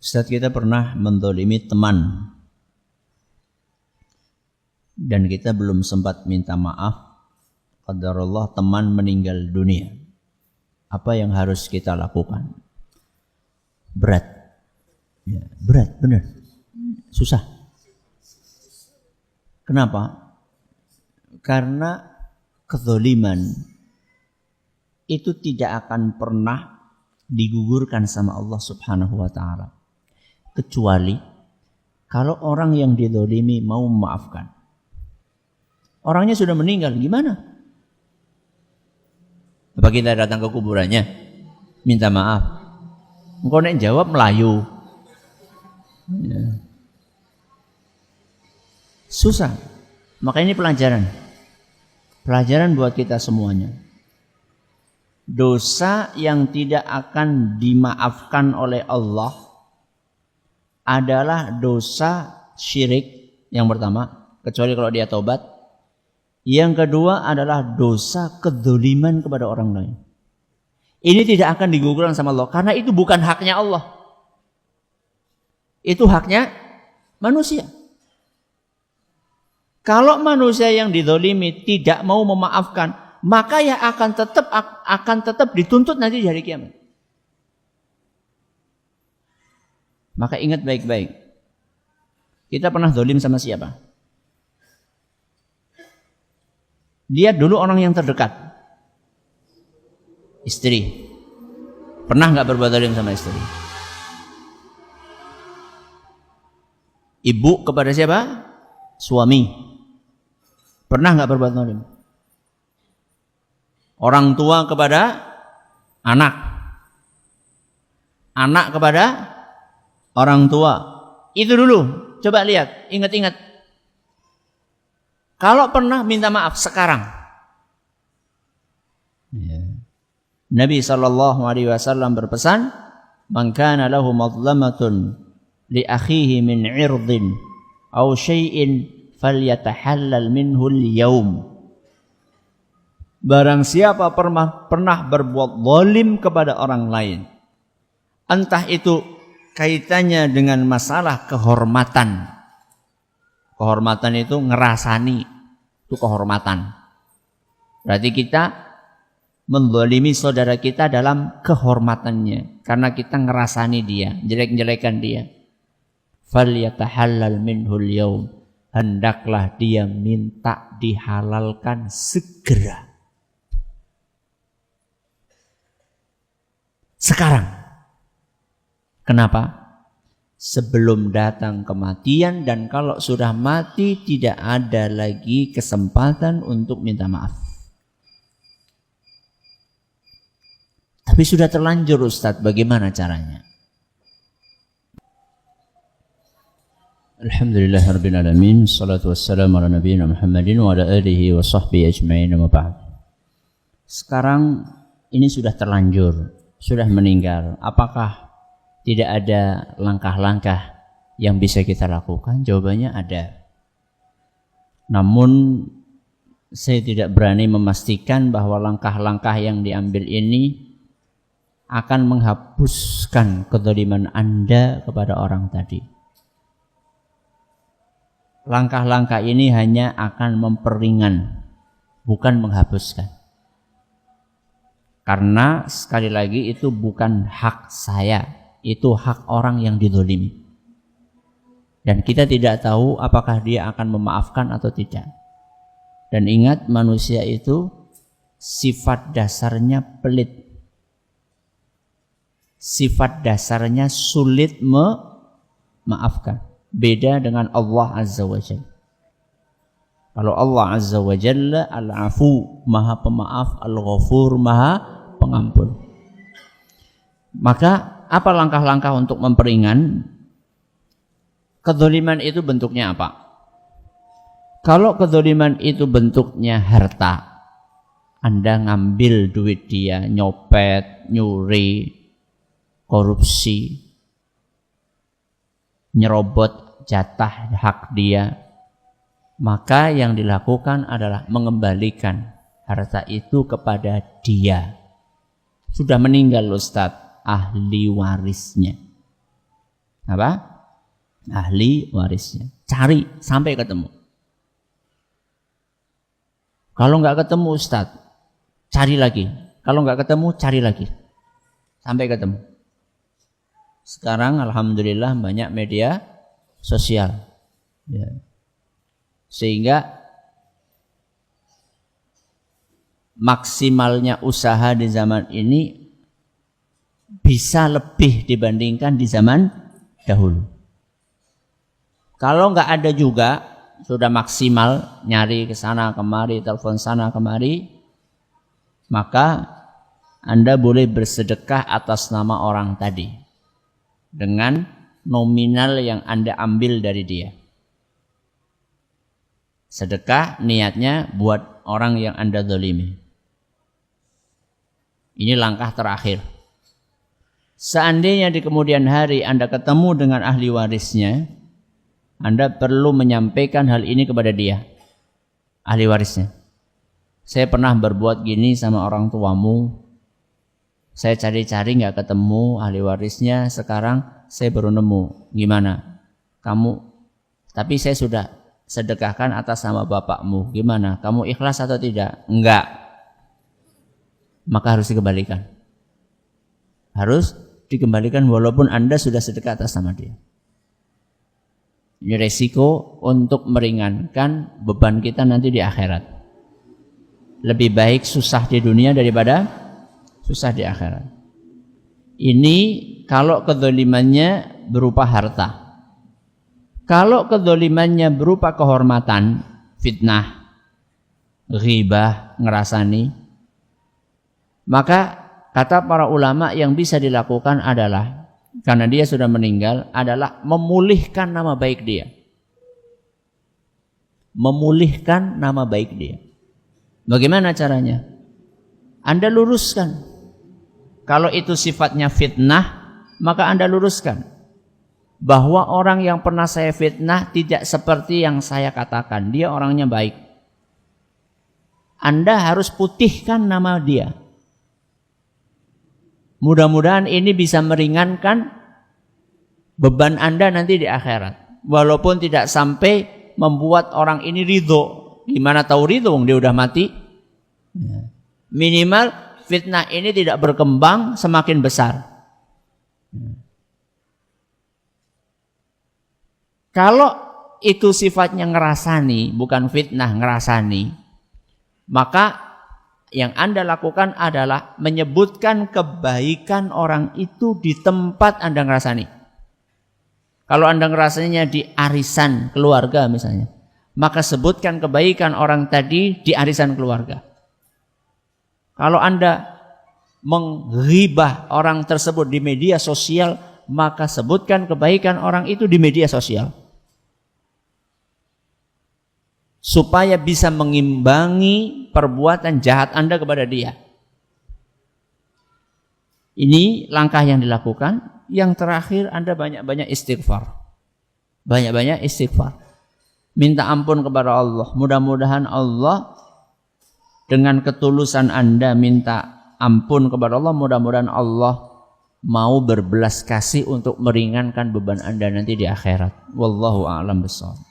Ustaz, kita pernah menzalimi teman dan kita belum sempat minta maaf. Qadarullah teman meninggal dunia. Apa yang harus kita lakukan? Berat. Ya, berat, benar. Susah. Kenapa? Karena kezaliman itu tidak akan pernah digugurkan sama Allah Subhanahu wa ta'ala. Kecuali kalau orang yang dizalimi mau memaafkan. Orangnya sudah meninggal, gimana? Apa kita datang ke kuburannya minta maaf? Engkau nek jawab Melayu. Ya. Susah. Maka ini pelajaran. Pelajaran buat kita semuanya. Dosa yang tidak akan dimaafkan oleh Allah adalah dosa syirik yang pertama, kecuali kalau dia taubat. Yang kedua adalah dosa kedzaliman kepada orang lain. Ini tidak akan digugurkan sama Allah karena itu bukan haknya Allah. Itu haknya manusia. Kalau manusia yang dizalimi tidak mau memaafkan, maka ya akan tetap dituntut nanti di hari kiamat. Maka ingat baik-baik. Kita pernah zalim sama siapa? Dia dulu orang yang terdekat. Istri. Pernah nggak berbuat zalim sama istri? Ibu kepada siapa? Suami. Pernah nggak berbuat zalim? Orang tua kepada anak. Anak kepada orang tua. Itu dulu. Coba lihat, ingat-ingat. Kalau pernah minta maaf sekarang. Ya. Nabi SAW berpesan, "Man kana lahu madlamatun li akhihi min 'irdin aw syai'in falyatahallal minhu al-yawm." Barang siapa pernah berbuat zalim kepada orang lain, entah itu kaitannya dengan masalah kehormatan. Kehormatan itu ngerasani, itu kehormatan. Berarti kita menzalimi saudara kita dalam kehormatannya, karena kita ngerasani dia, jelek-jelekan dia. Falyatahallal minhul yaum, hendaklah dia minta dihalalkan segera. Sekarang. Kenapa? Sebelum datang kematian, dan kalau sudah mati tidak ada lagi kesempatan untuk minta maaf. Tapi sudah terlanjur Ustadz, bagaimana caranya? Alhamdulillahirabbil alamin, wassalatu wassalamu ala nabiyina Muhammadin wa ala alihi wa sahbihi ajma'in, wa ba'd. Sekarang ini sudah terlanjur, sudah meninggal. Apakah tidak ada langkah-langkah yang bisa kita lakukan? Jawabannya ada. Namun saya tidak berani memastikan bahwa langkah-langkah yang diambil ini akan menghapuskan kezaliman Anda kepada orang tadi. Langkah-langkah ini hanya akan memperingan, bukan menghapuskan. Karena sekali lagi itu bukan hak saya. Itu hak orang yang dizalimi. Dan kita tidak tahu apakah dia akan memaafkan atau tidak. Dan ingat, manusia itu sifat dasarnya pelit. Sifat dasarnya sulit memaafkan. Beda dengan Allah Azza wa Jalla. Kalau Allah Azza wa Jalla Al-Afu, Maha Pemaaf, Al-Ghafur, Maha Pengampun. Maka apa langkah-langkah untuk memperingan? Kezaliman itu bentuknya apa? Kalau kezaliman itu bentuknya harta, Anda ngambil duit dia, nyopet, nyuri, korupsi, nyerobot jatah hak dia, maka yang dilakukan adalah mengembalikan harta itu kepada dia. Sudah meninggal Ustadz, ahli warisnya. apa? Ahli warisnya. Cari sampai ketemu. Kalau nggak ketemu Ustadz, cari lagi. Kalau nggak ketemu, cari lagi. Sampai ketemu. Sekarang alhamdulillah banyak media sosial. Ya. Sehingga maksimalnya usaha di zaman ini bisa lebih dibandingkan di zaman dahulu. Kalau nggak ada juga, sudah maksimal nyari ke sana kemari, telepon sana kemari, maka Anda boleh bersedekah atas nama orang tadi dengan nominal yang Anda ambil dari dia. Sedekah niatnya buat orang yang Anda zalimi. Ini langkah terakhir. Seandainya di kemudian hari Anda ketemu dengan ahli warisnya, Anda perlu menyampaikan hal ini kepada dia, ahli warisnya. Saya pernah berbuat gini sama orang tuamu. Saya cari-cari nggak ketemu ahli warisnya. Sekarang saya baru nemu. Gimana? Kamu? Tapi saya sudah sedekahkan atas nama bapakmu. Gimana? Kamu ikhlas atau tidak? Enggak. Maka harus dikembalikan. Harus dikembalikan walaupun Anda sudah sedekah atas nama dia. Ini resiko untuk meringankan beban kita nanti di akhirat. Lebih baik susah di dunia daripada susah di akhirat. Ini kalau kezalimannya berupa harta. Kalau kezalimannya berupa kehormatan, fitnah, ghibah, ngerasani, maka kata para ulama yang bisa dilakukan adalah, karena dia sudah meninggal, adalah memulihkan nama baik dia. Memulihkan nama baik dia. Bagaimana caranya? Anda luruskan. Kalau itu sifatnya fitnah, maka Anda luruskan. Bahwa orang yang pernah saya fitnah tidak seperti yang saya katakan. Dia orangnya baik. Anda harus putihkan nama dia. Mudah-mudahan ini bisa meringankan beban Anda nanti di akhirat. Walaupun tidak sampai membuat orang ini ridho. Gimana tahu ridho? Dia udah mati. Minimal fitnah ini tidak berkembang semakin besar. Kalau itu sifatnya ngerasani, bukan fitnah, ngerasani, maka yang Anda lakukan adalah menyebutkan kebaikan orang itu di tempat Anda ngerasani. Kalau Anda ngerasaninya di arisan keluarga misalnya, maka sebutkan kebaikan orang tadi di arisan keluarga. Kalau Anda menghibah orang tersebut di media sosial, maka sebutkan kebaikan orang itu di media sosial. Supaya bisa mengimbangi perbuatan jahat Anda kepada dia. Ini langkah yang dilakukan. Yang terakhir, Anda banyak-banyak istighfar. Banyak-banyak istighfar. Minta ampun kepada Allah. Mudah-mudahan Allah dengan ketulusan Anda minta ampun kepada Allah, mudah-mudahan Allah mau berbelas kasih untuk meringankan beban Anda nanti di akhirat. Wallahu a'lam bishawab.